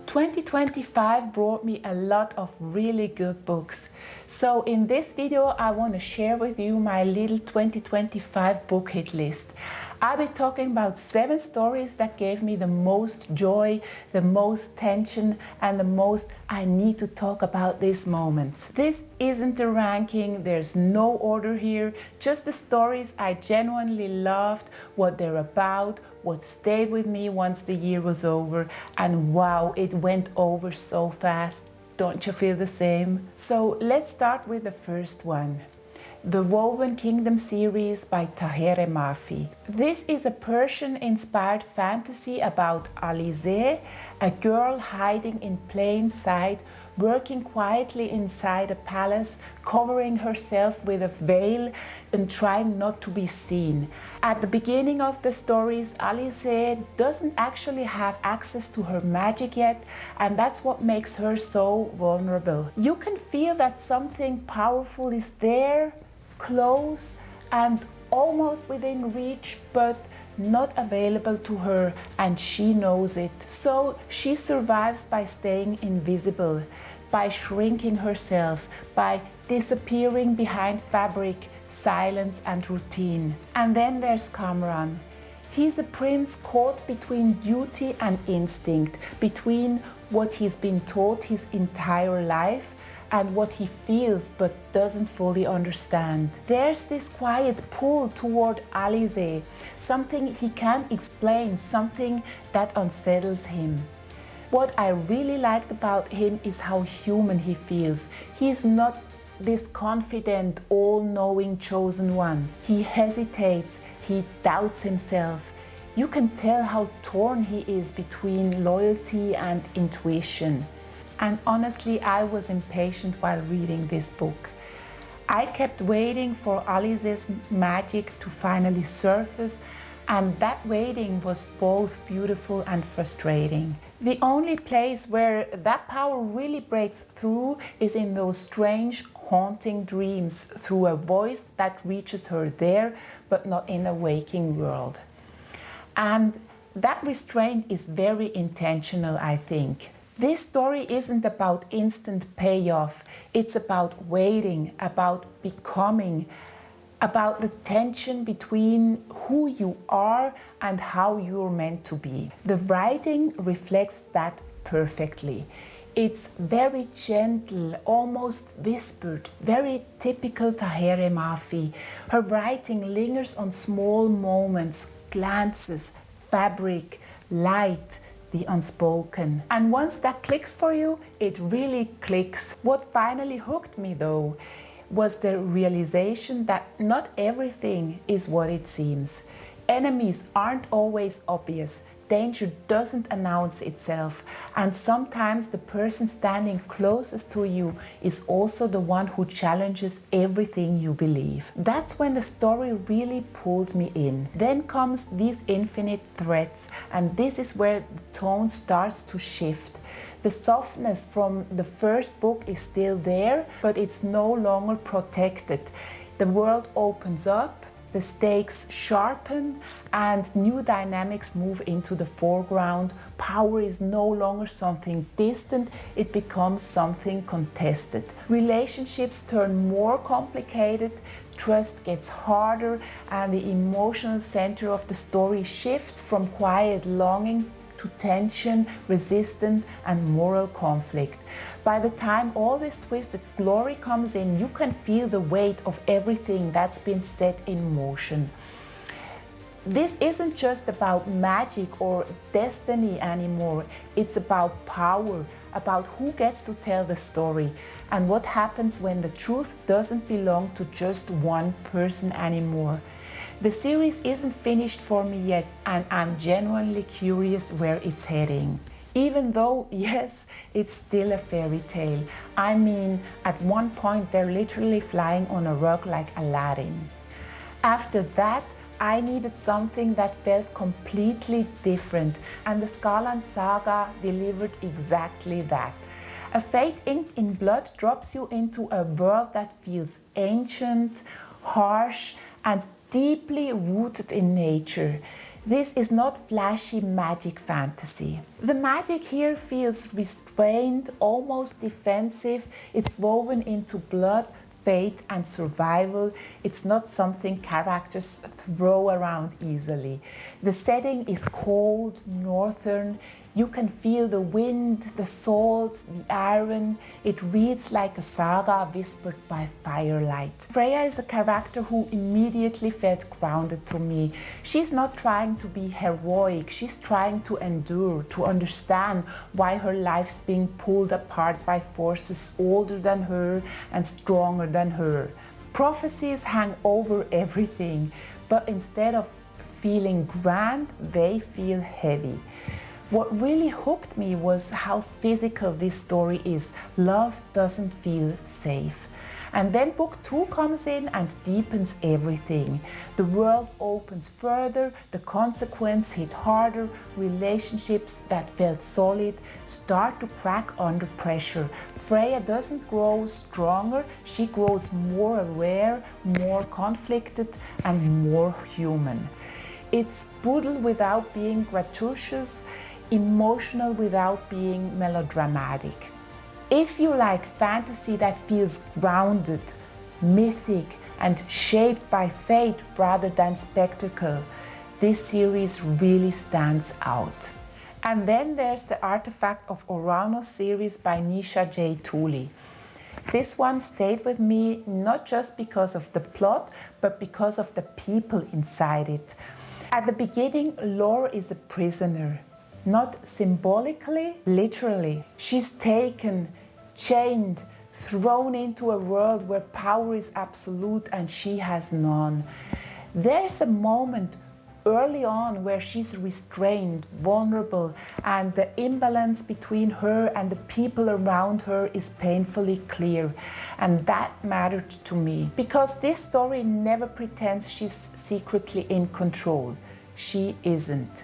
2025 brought me a lot of really good books. So in this video, I want to share with you my little 2025 book hit list. I'll be talking about 7 stories that gave me the most joy, the most tension, and the most I need to talk about this moment. This isn't a ranking, there's no order here, just the stories I genuinely loved, what they're about, what stayed with me once the year was over, and wow, it went over so fast. Don't you feel the same? So let's start with the first one. The Woven Kingdom series by Tahereh Mafi. This is a Persian-inspired fantasy about Alize, a girl hiding in plain sight, working quietly inside a palace, covering herself with a veil and trying not to be seen. At the beginning of the stories, Alize doesn't actually have access to her magic yet, and that's what makes her so vulnerable. You can feel that something powerful is there, close and almost within reach, but not available to her, and she knows it. So she survives by staying invisible, by shrinking herself, by disappearing behind fabric, silence and routine. And then there's Kamran. He's a prince caught between duty and instinct, between what he's been taught his entire life and what he feels but doesn't fully understand. There's this quiet pull toward Alize, something he can't explain, something that unsettles him. What I really liked about him is how human he feels. He's not this confident, all-knowing chosen one. He hesitates, he doubts himself. You can tell how torn he is between loyalty and intuition. And honestly, I was impatient while reading this book. I kept waiting for Alize's magic to finally surface, and that waiting was both beautiful and frustrating. The only place where that power really breaks through is in those strange, haunting dreams through a voice that reaches her there, but not in a waking world. And that restraint is very intentional, I think. This story isn't about instant payoff. It's about waiting, about becoming, about the tension between who you are and how you're meant to be. The writing reflects that perfectly. It's very gentle, almost whispered, very typical Tahereh Mafi. Her writing lingers on small moments, glances, fabric, light, the unspoken. And once that clicks for you, it really clicks. What finally hooked me though was the realization that not everything is what it seems. Enemies aren't always obvious. Danger doesn't announce itself, and sometimes the person standing closest to you is also the one who challenges everything you believe. That's when the story really pulled me in. Then comes these infinite threats, and this is where the tone starts to shift. The softness from the first book is still there, but it's no longer protected. The world opens up, the stakes sharpen, and new dynamics move into the foreground. Power is no longer something distant, it becomes something contested. Relationships turn more complicated, trust gets harder, and the emotional center of the story shifts from quiet longing to tension, resistance, and moral conflict. By the time all this twisted glory comes in, you can feel the weight of everything that's been set in motion. This isn't just about magic or destiny anymore. It's about power, about who gets to tell the story, and what happens when the truth doesn't belong to just one person anymore. The series isn't finished for me yet, and I'm genuinely curious where it's heading. Even though, yes, it's still a fairy tale. I mean, at one point they're literally flying on a rug like Aladdin. After that, I needed something that felt completely different, and the Skaland Saga delivered exactly that. A fate inked in blood drops you into a world that feels ancient, harsh, and deeply rooted in nature. This is not flashy magic fantasy. The magic here feels restrained, almost defensive. It's woven into blood, fate, and survival. It's not something characters throw around easily. The setting is cold, northern. You can feel the wind, the salt, the iron. It reads like a saga whispered by firelight. Freya is a character who immediately felt grounded to me. She's not trying to be heroic. She's trying to endure, to understand why her life's being pulled apart by forces older than her and stronger than her. Prophecies hang over everything, but instead of feeling grand, they feel heavy. What really hooked me was how physical this story is. Love doesn't feel safe. And then book 2 comes in and deepens everything. The world opens further, the consequences hit harder, relationships that felt solid start to crack under pressure. Freya doesn't grow stronger, she grows more aware, more conflicted, and more human. It's brutal without being gratuitous, emotional without being melodramatic. If you like fantasy that feels grounded, mythic, and shaped by fate rather than spectacle, this series really stands out. And then there's the Artifact of Ouranos series by Nisha J. Tuli. This one stayed with me not just because of the plot, but because of the people inside it. At the beginning, Lore is a prisoner. Not symbolically, literally. She's taken, chained, thrown into a world where power is absolute and she has none. There's a moment early on where she's restrained, vulnerable, and the imbalance between her and the people around her is painfully clear. And that mattered to me because this story never pretends she's secretly in control. She isn't.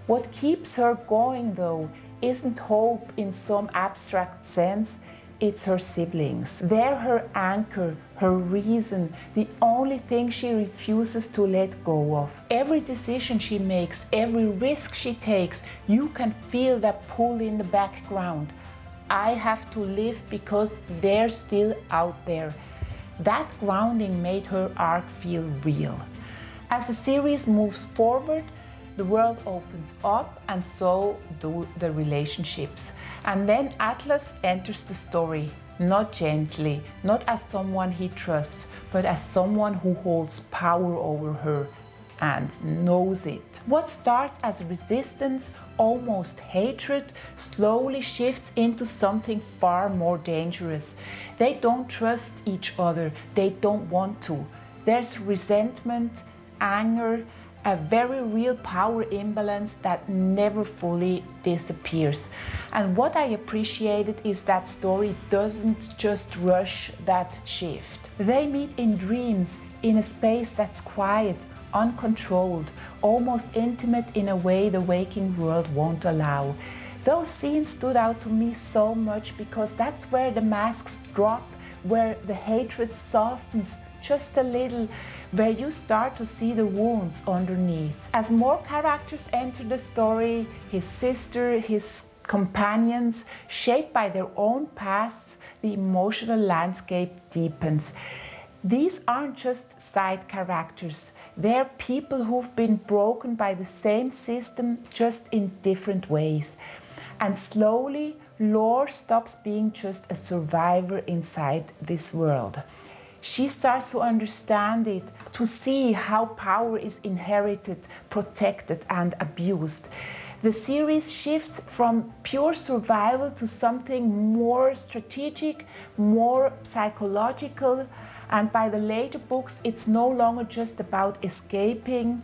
What keeps her going, though, isn't hope in some abstract sense, it's her siblings. They're her anchor, her reason, the only thing she refuses to let go of. Every decision she makes, every risk she takes, you can feel that pull in the background. I have to live because they're still out there. That grounding made her arc feel real. As the series moves forward, the world opens up and so do the relationships. And then Atlas enters the story, not gently, not as someone he trusts, but as someone who holds power over her and knows it. What starts as resistance, almost hatred, slowly shifts into something far more dangerous. They don't trust each other, they don't want to. There's resentment, anger, a very real power imbalance that never fully disappears. And what I appreciated is that story doesn't just rush that shift. They meet in dreams, in a space that's quiet, uncontrolled, almost intimate in a way the waking world won't allow. Those scenes stood out to me so much because that's where the masks drop, where the hatred softens just a little, where you start to see the wounds underneath. As more characters enter the story, his sister, his companions, shaped by their own pasts, the emotional landscape deepens. These aren't just side characters, they're people who've been broken by the same system, just in different ways. And slowly, Lore stops being just a survivor inside this world. She starts to understand it, to see how power is inherited, protected, and abused. The series shifts from pure survival to something more strategic, more psychological, and by the later books, it's no longer just about escaping.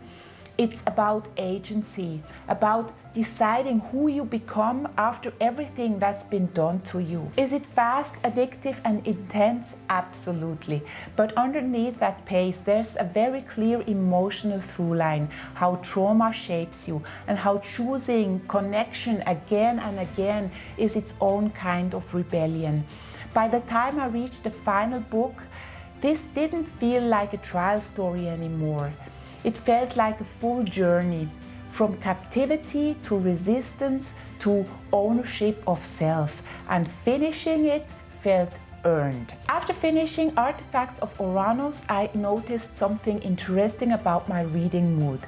It's about agency, about deciding who you become after everything that's been done to you. Is it fast, addictive, and intense? Absolutely. But underneath that pace, there's a very clear emotional through line, how trauma shapes you and how choosing connection again and again is its own kind of rebellion. By the time I reached the final book, this didn't feel like a trial story anymore. It felt like a full journey, from captivity to resistance to ownership of self, and finishing it felt earned. After finishing Artefacts of Ouranos, I noticed something interesting about my reading mood.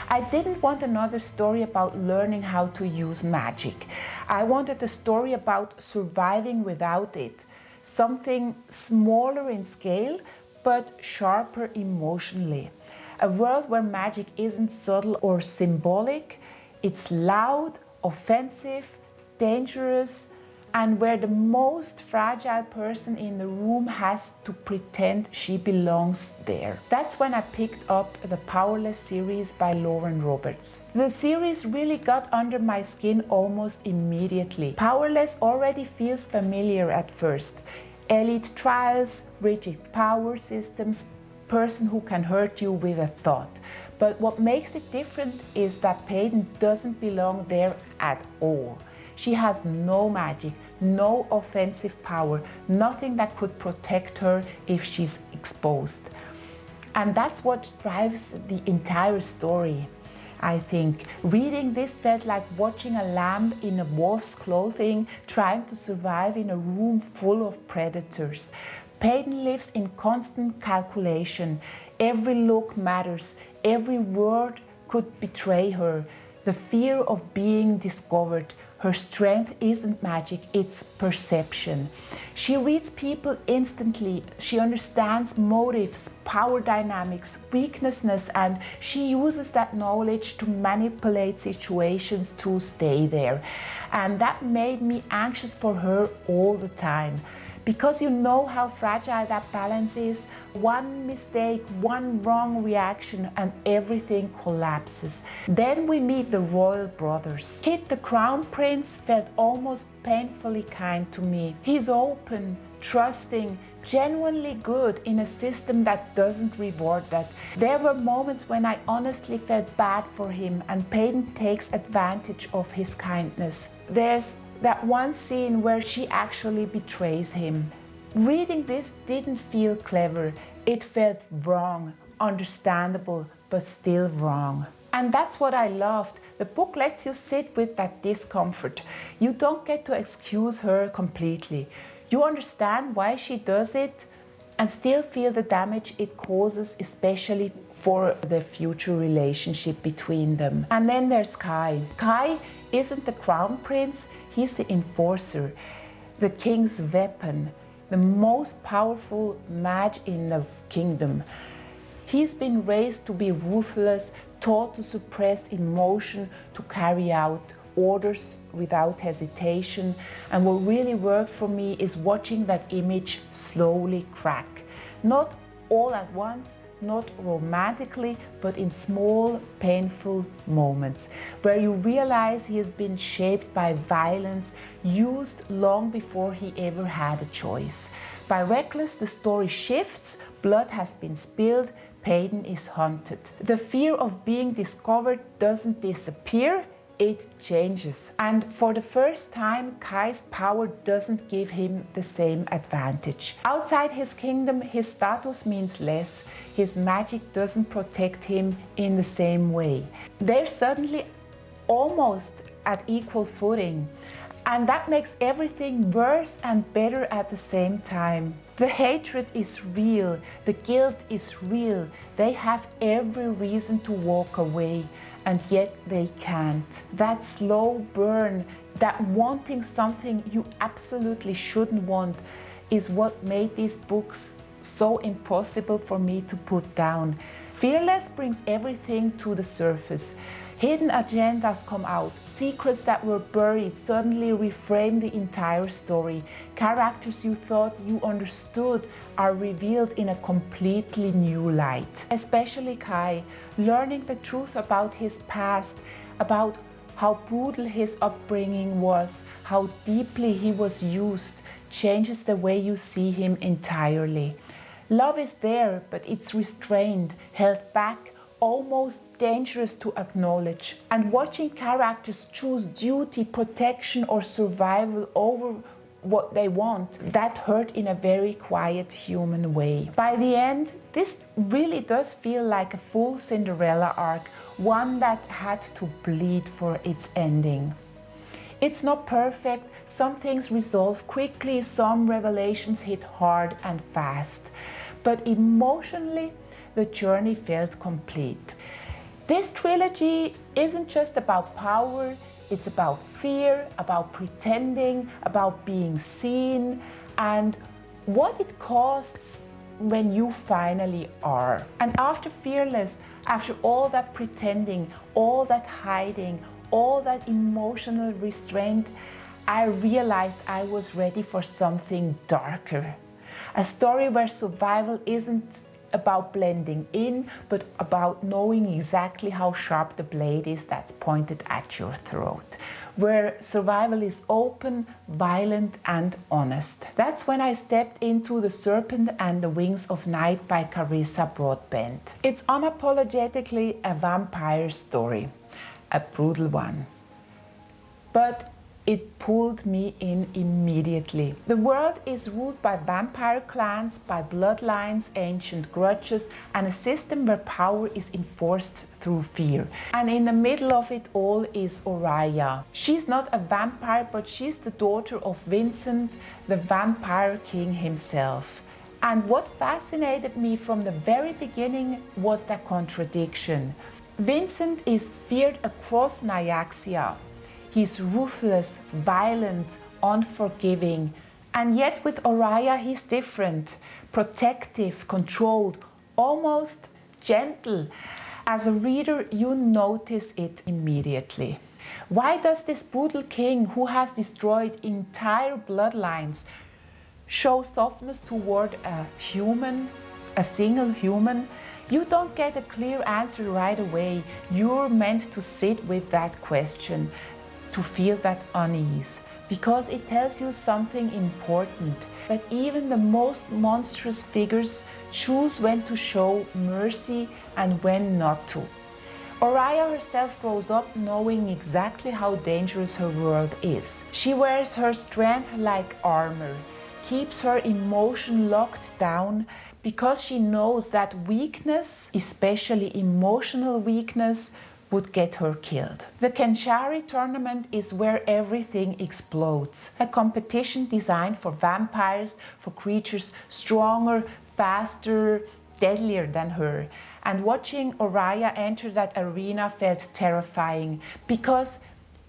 I didn't want another story about learning how to use magic. I wanted a story about surviving without it, something smaller in scale but sharper emotionally. A world where magic isn't subtle or symbolic, it's loud, offensive, dangerous, and where the most fragile person in the room has to pretend she belongs there. That's when I picked up the Powerless series by Lauren Roberts. The series really got under my skin almost immediately. Powerless already feels familiar at first. Elite trials, rigid power systems, person who can hurt you with a thought. But what makes it different is that Peyton doesn't belong there at all. She has no magic, no offensive power, nothing that could protect her if she's exposed. And that's what drives the entire story, I think. Reading this felt like watching a lamb in a wolf's clothing trying to survive in a room full of predators. Peyton lives in constant calculation. Every look matters, every word could betray her. The fear of being discovered. Her strength isn't magic, it's perception. She reads people instantly. She understands motives, power dynamics, weaknesses, and she uses that knowledge to manipulate situations to stay there. And that made me anxious for her all the time. Because you know how fragile that balance is. One mistake, one wrong reaction, and everything collapses. Then we meet the royal brothers. Kit, the crown prince, felt almost painfully kind to me. He's open, trusting, genuinely good in a system that doesn't reward that. There were moments when I honestly felt bad for him, and Peyton takes advantage of his kindness. There's that one scene where she actually betrays him. Reading this didn't feel clever. It felt wrong, understandable, but still wrong. And that's what I loved. The book lets you sit with that discomfort. You don't get to excuse her completely. You understand why she does it and still feel the damage it causes, especially for the future relationship between them. And then there's Kai. Kai isn't the crown prince, he's the enforcer, the king's weapon, the most powerful mage in the kingdom. He's been raised to be ruthless, taught to suppress emotion, to carry out orders without hesitation. And what really worked for me is watching that image slowly crack. Not all at once, not romantically, but in small, painful moments where you realize he has been shaped by violence used long before he ever had a choice. By Reckless, the story shifts, blood has been spilled, Peyton is hunted. The fear of being discovered doesn't disappear, it changes. And for the first time, Kai's power doesn't give him the same advantage. Outside his kingdom, his status means less. His magic doesn't protect him in the same way. They're suddenly almost at equal footing. And that makes everything worse and better at the same time. The hatred is real, the guilt is real. They have every reason to walk away, and yet they can't. That slow burn, that wanting something you absolutely shouldn't want, is what made these books so impossible for me to put down. Fearless brings everything to the surface. Hidden agendas come out. Secrets that were buried suddenly reframe the entire story. Characters you thought you understood are revealed in a completely new light. Especially Kai, learning the truth about his past, about how brutal his upbringing was, how deeply he was used, changes the way you see him entirely. Love is there, but it's restrained, held back, almost dangerous to acknowledge. And watching characters choose duty, protection, or survival over what they want, that hurt in a very quiet human way. By the end, this really does feel like a full Cinderella arc, one that had to bleed for its ending. It's not perfect, some things resolve quickly, some revelations hit hard and fast, but emotionally the journey felt complete. This trilogy isn't just about power, it's about fear, about pretending, about being seen, and what it costs when you finally are. And after Fearless, after all that pretending, all that hiding, all that emotional restraint, I realized I was ready for something darker. A story where survival isn't about blending in, but about knowing exactly how sharp the blade is that's pointed at your throat. Where survival is open, violent, and honest. That's when I stepped into The Serpent and the Wings of Night by Carissa Broadbent. It's unapologetically a vampire story, a brutal one. But it pulled me in immediately. The world is ruled by vampire clans, by bloodlines, ancient grudges, and a system where power is enforced through fear. And in the middle of it all is Ouranos. She's not a vampire, but she's the daughter of Vincent, the vampire king himself. And what fascinated me from the very beginning was that contradiction. Vincent is feared across Nyaxia. He's ruthless, violent, unforgiving, and yet with Ouranos he's different, protective, controlled, almost gentle. As a reader, you notice it immediately. Why does this brutal king, who has destroyed entire bloodlines, show softness toward a human, a single human? You don't get a clear answer right away. You're meant to sit with that question, to feel that unease, because it tells you something important, that even the most monstrous figures choose when to show mercy and when not to. Ouranos herself grows up knowing exactly how dangerous her world is. She wears her strength like armor, keeps her emotion locked down, because she knows that weakness, especially emotional weakness, would get her killed. The Kenshari tournament is where everything explodes. A competition designed for vampires, for creatures stronger, faster, deadlier than her. And watching Ouranos enter that arena felt terrifying, because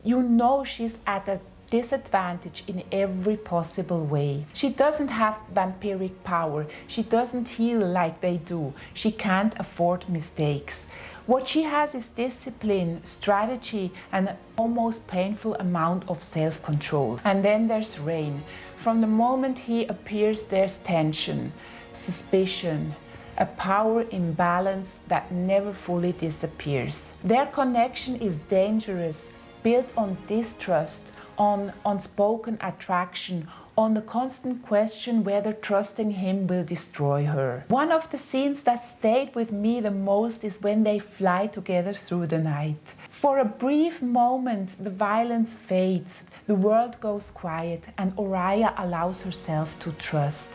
you know she's at a disadvantage in every possible way. She doesn't have vampiric power. She doesn't heal like they do. She can't afford mistakes. What she has is discipline, strategy, and an almost painful amount of self-control. And then there's Rain. From the moment he appears, there's tension, suspicion, a power imbalance that never fully disappears. Their connection is dangerous, built on distrust, on unspoken attraction, on the constant question whether trusting him will destroy her. One of the scenes that stayed with me the most is when they fly together through the night. For a brief moment, the violence fades, the world goes quiet, and Ouranos allows herself to trust.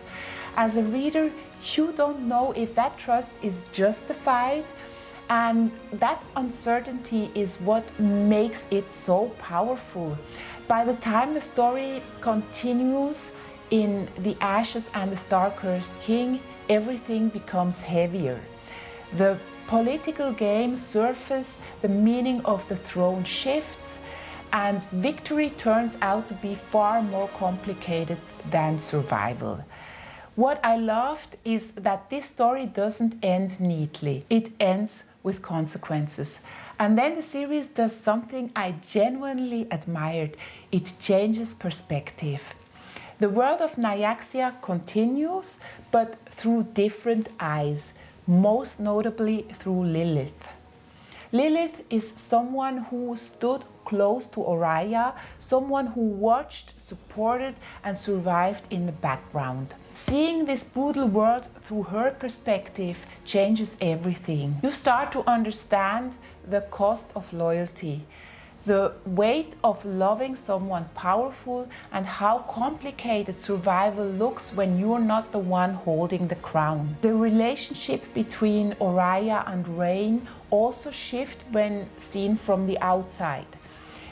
As a reader, you don't know if that trust is justified, and that uncertainty is what makes it so powerful. By the time the story continues in The Ashes and the Star-Cursed King, everything becomes heavier. The political games surface, the meaning of the throne shifts, and victory turns out to be far more complicated than survival. What I loved is that this story doesn't end neatly. It ends with consequences. And then the series does something I genuinely admired. It changes perspective. The world of Nyaxia continues, but through different eyes, most notably through Lilith. Lilith is someone who stood close to Ouranos, someone who watched, supported, and survived in the background. Seeing this brutal world through her perspective changes everything. You start to understand the cost of loyalty, The weight of loving someone powerful and how complicated survival looks when you're not the one holding the crown. The relationship between Oriah and Rain also shifts when seen from the outside.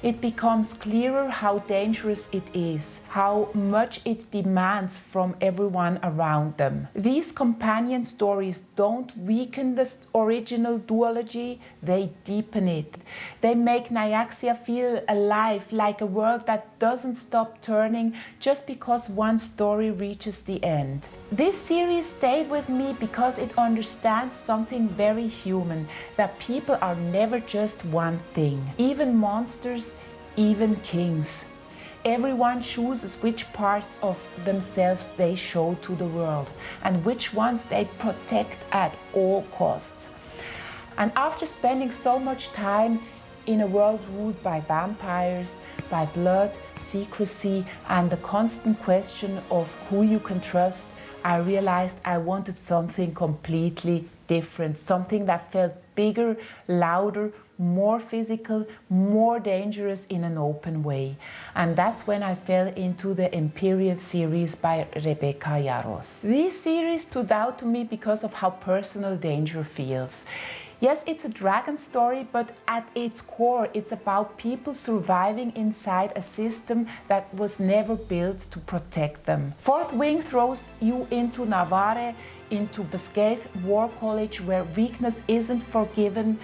It becomes clearer how dangerous it is, how much it demands from everyone around them. These companion stories don't weaken the original duology, they deepen it. They make Nyaxia feel alive, like a world that doesn't stop turning just because one story reaches the end. This series stayed with me because it understands something very human, that people are never just one thing. Even monsters, even kings. Everyone chooses which parts of themselves they show to the world and which ones they protect at all costs. And after spending so much time in a world ruled by vampires, by blood, secrecy, and the constant question of who you can trust, I realized I wanted something completely different, something that felt bigger, louder, more physical, more dangerous in an open way. And that's when I fell into the Empyrean series by Rebecca Yarros. This series stood out to me because of how personal danger feels. Yes, it's a dragon story, but at its core, it's about people surviving inside a system that was never built to protect them. Fourth Wing throws you into Navarre, into Basquet War College, where weakness isn't forgiven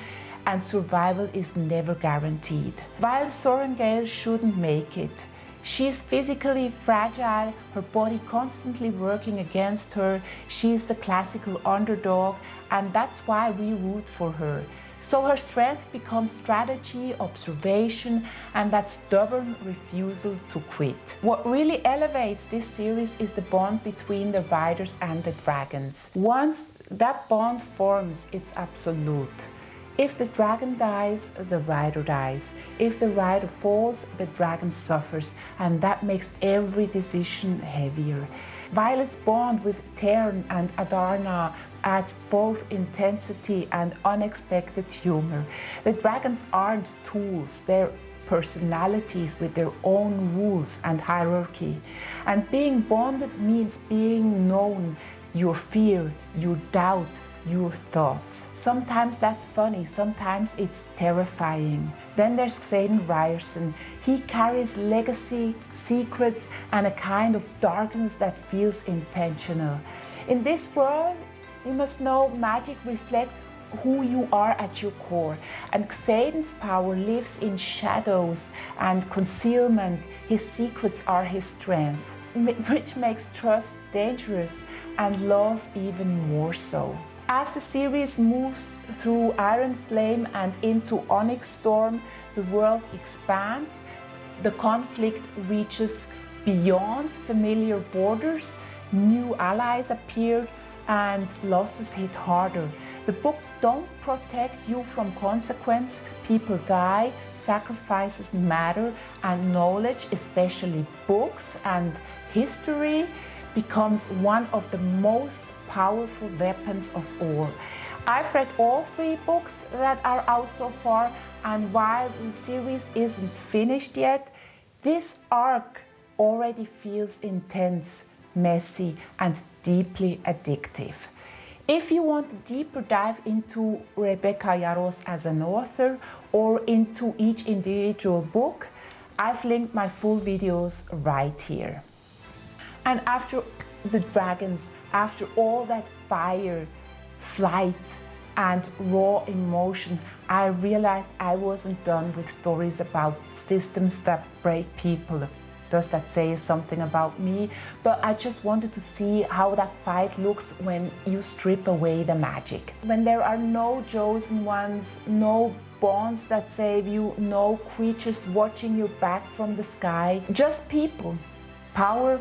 and survival is never guaranteed. While Sorengale shouldn't make it. She's physically fragile, her body constantly working against her. She's the classical underdog, and that's why we root for her. So her strength becomes strategy, observation, and that stubborn refusal to quit. What really elevates this series is the bond between the riders and the dragons. Once that bond forms, it's absolute. If the dragon dies, the rider dies. If the rider falls, the dragon suffers, and that makes every decision heavier. Violet's bond with Tahereh and Adarna adds both intensity and unexpected humor. The dragons aren't tools, they're personalities with their own rules and hierarchy. And being bonded means being known, your fear, your doubt, your thoughts. Sometimes that's funny, sometimes it's terrifying. Then there's Xaden Ryerson. He carries legacy, secrets, and a kind of darkness that feels intentional. In this world, you must know magic reflects who you are at your core, and Xaden's power lives in shadows and concealment. His secrets are his strength, which makes trust dangerous and love even more so. As the series moves through Iron Flame and into Onyx Storm, the world expands, the conflict reaches beyond familiar borders, new allies appear, and losses hit harder. The book don't protect you from consequence. People die, sacrifices matter, and knowledge, especially books and history, becomes one of the most powerful weapons of all. I've read all 3 books that are out so far, and while the series isn't finished yet, this arc already feels intense, messy, and deeply addictive. If you want a deeper dive into Rebecca Yarros as an author or into each individual book, I've linked my full videos right here. And after the dragons, after all that fire, flight, and raw emotion, I realized I wasn't done with stories about systems that break people. Does that say something about me? But I just wanted to see how that fight looks when you strip away the magic. When there are no chosen ones, no bonds that save you, no creatures watching your back from the sky, just people, power,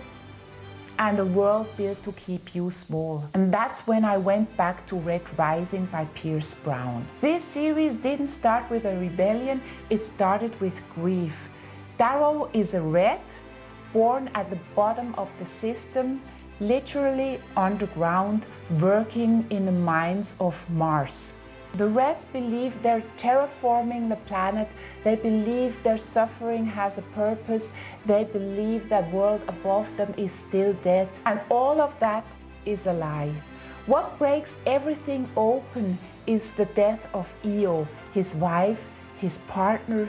and a world built to keep you small. And that's when I went back to Red Rising by Pierce Brown. This series didn't start with a rebellion, it started with grief. Darrow is a red, born at the bottom of the system, literally underground, working in the mines of Mars. The Reds believe they're terraforming the planet. They believe their suffering has a purpose. They believe that world above them is still dead. And all of that is a lie. What breaks everything open is the death of Io, his wife, his partner,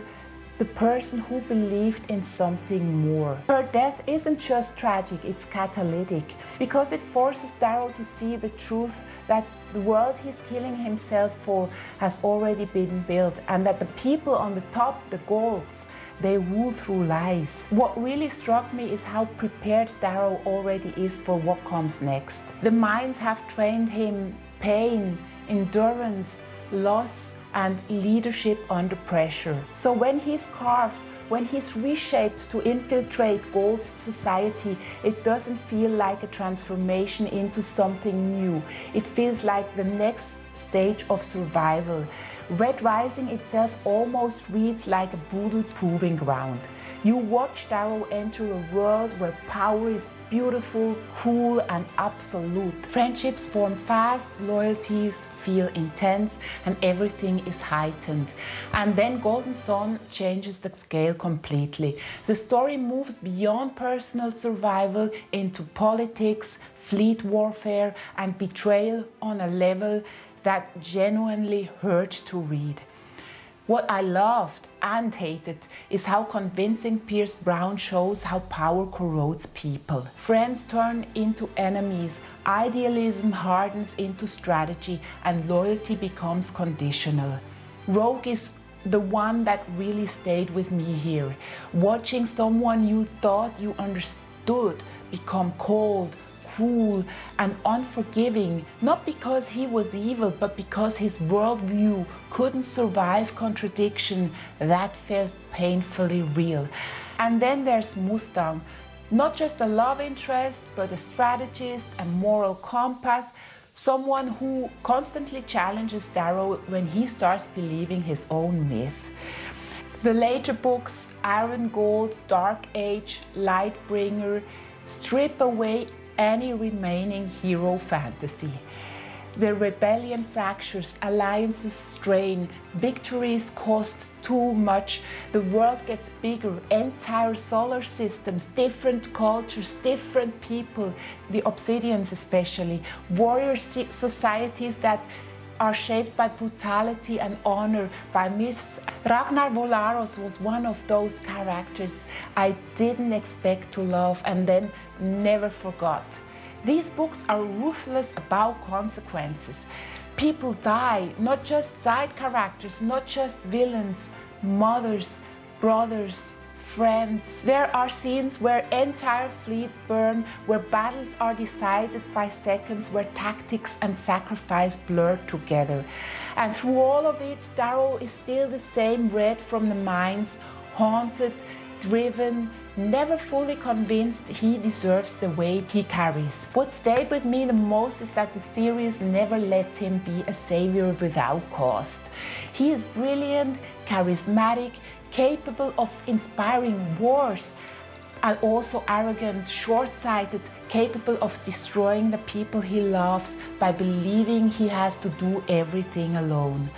the person who believed in something more. Her death isn't just tragic, it's catalytic, because it forces Darrow to see the truth that the world he's killing himself for has already been built, and that the people on the top, the Golds, they rule through lies. What really struck me is how prepared Darrow already is for what comes next. The minds have trained him pain, endurance, loss, and leadership under pressure. So when he's carved, when he's reshaped to infiltrate Gold's society, it doesn't feel like a transformation into something new. It feels like the next stage of survival. Red Rising itself almost reads like a brutal proving ground. You watch Darrow enter a world where power is beautiful, cool, and absolute. Friendships form fast, loyalties feel intense, and everything is heightened. And then Golden Sun changes the scale completely. The story moves beyond personal survival into politics, fleet warfare, and betrayal on a level that genuinely hurt to read. What I loved and hated is how convincing Pierce Brown shows how power corrodes people. Friends turn into enemies, idealism hardens into strategy, and loyalty becomes conditional. Rogue is the one that really stayed with me here. Watching someone you thought you understood become cold, cruel, and unforgiving, not because he was evil, but because his worldview couldn't survive contradiction, that felt painfully real. And then there's Mustang, not just a love interest, but a strategist, a moral compass, someone who constantly challenges Darrow when he starts believing his own myth. The later books, Iron Gold, Dark Age, Lightbringer, strip away any remaining hero fantasy. The rebellion fractures, alliances strain, victories cost too much, the world gets bigger, entire solar systems, different cultures, different people, the Obsidians especially, warrior societies that are shaped by brutality and honor, by myths. Ragnar Volaros was one of those characters I didn't expect to love and then never forgot. These books are ruthless about consequences. People die, not just side characters, not just villains, mothers, brothers, friends. There are scenes where entire fleets burn, where battles are decided by seconds, where tactics and sacrifice blur together. And through all of it, Darrow is still the same Red from the mines, haunted, driven, never fully convinced he deserves the weight he carries. What stayed with me the most is that the series never lets him be a savior without cost. He is brilliant, charismatic, capable of inspiring wars, and also arrogant, short-sighted, capable of destroying the people he loves by believing he has to do everything alone.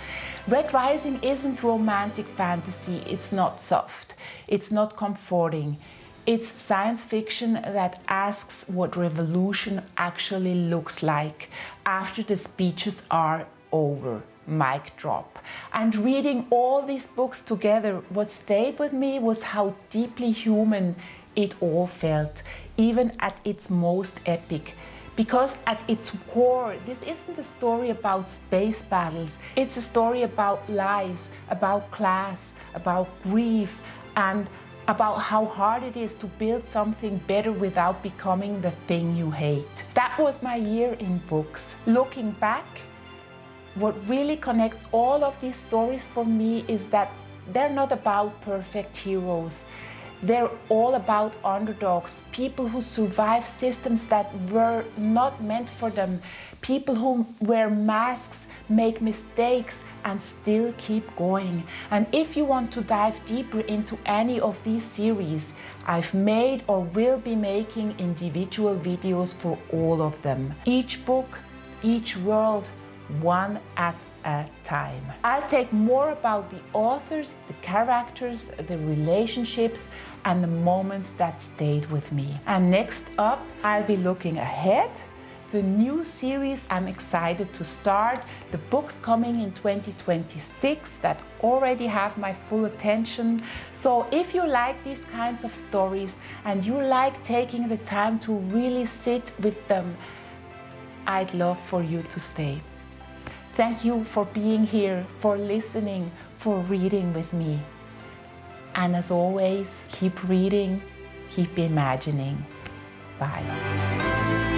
Red Rising isn't romantic fantasy, it's not soft, it's not comforting. It's science fiction that asks what revolution actually looks like after the speeches are over. Mic drop. And reading all these books together, what stayed with me was how deeply human it all felt, even at its most epic. Because at its core, this isn't a story about space battles. It's a story about lies, about class, about grief, and about how hard it is to build something better without becoming the thing you hate. That was my year in books. Looking back, what really connects all of these stories for me is that they're not about perfect heroes. They're all about underdogs, people who survive systems that were not meant for them, people who wear masks, make mistakes, and still keep going. And if you want to dive deeper into any of these series, I've made or will be making individual videos for all of them. Each book, each world, one at a time. I'll take more about the authors, the characters, the relationships, and the moments that stayed with me. And next up, I'll be looking ahead. The new series I'm excited to start, the books coming in 2026 that already have my full attention. So if you like these kinds of stories and you like taking the time to really sit with them, I'd love for you to stay. Thank you for being here, for listening, for reading with me. And as always, keep reading, keep imagining. Bye.